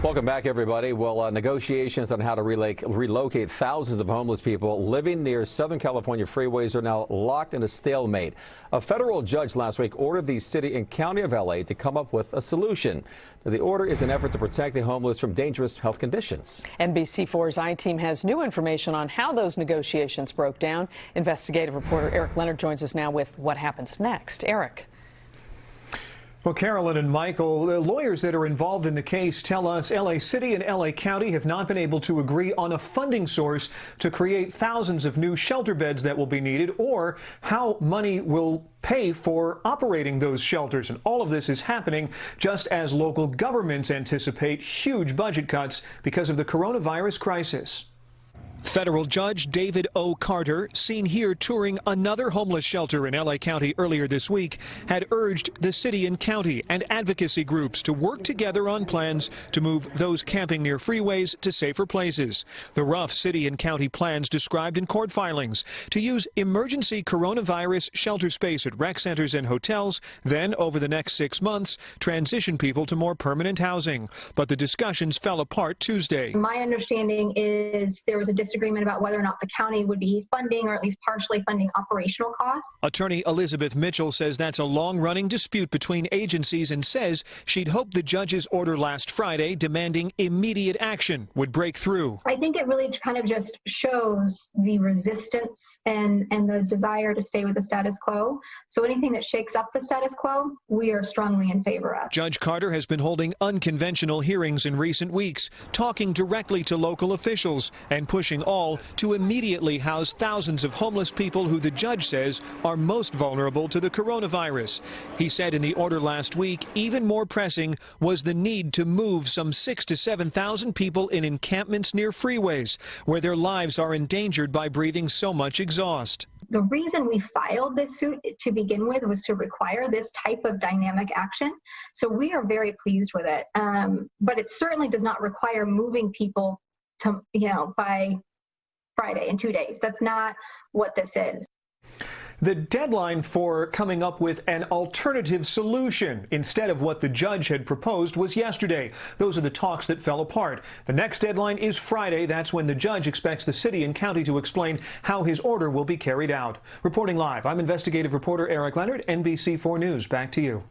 Welcome back, everybody. Well, negotiations on how to relocate thousands of homeless people living near Southern California freeways are now locked in a stalemate. A federal judge last week ordered the city and county of LA to come up with a solution. Now, the order is an effort to protect the homeless from dangerous health conditions. NBC4's I-Team has new information on how those negotiations broke down. Investigative reporter Leonard joins us now with what happens next. Eric. Well, Carolyn and Michael, the lawyers that are involved in the case tell us LA City and LA County have not been able to agree on a funding source to create thousands of new shelter beds that will be needed, or how money will pay for operating those shelters. And all of this is happening just as local governments anticipate huge budget cuts because of the coronavirus crisis. Federal Judge David O. Carter, seen here touring another homeless shelter in LA County earlier this week, had urged the city and county and advocacy groups to work together on plans to move those camping near freeways to safer places. The rough city and county plans described in court filings to use emergency coronavirus shelter space at rec centers and hotels, then over the next 6 months, transition people to more permanent housing. But the discussions fell apart Tuesday. My understanding is there was a disagreement about whether or not the county would be funding or at least partially funding operational costs. Attorney Elizabeth Mitchell says that's a long-running dispute between agencies and says she'd hoped the judge's order last Friday demanding immediate action would break through. I think it really kind of just shows the resistance and the desire to stay with the status quo. So anything that shakes up the status quo, we are strongly in favor of. Judge Carter has been holding unconventional hearings in recent weeks, talking directly to local officials and pushing all to immediately house thousands of homeless people who the judge says are most vulnerable to the coronavirus. He said in the order last week, even more pressing was the need to move some 6,000 to 7,000 people in encampments near freeways, where their lives are endangered by breathing so much exhaust. The reason we filed this suit to begin with was to require this type of dynamic action. So we are very pleased with it. But it certainly does not require moving people to, by Friday in 2 days. That's not what this is. The deadline for coming up with an alternative solution instead of what the judge had proposed was yesterday. Those are the talks that fell apart. The next deadline is Friday. That's when the judge expects the city and county to explain how his order will be carried out. Reporting live, I'm investigative reporter Leonard, NBC4 News. Back to you.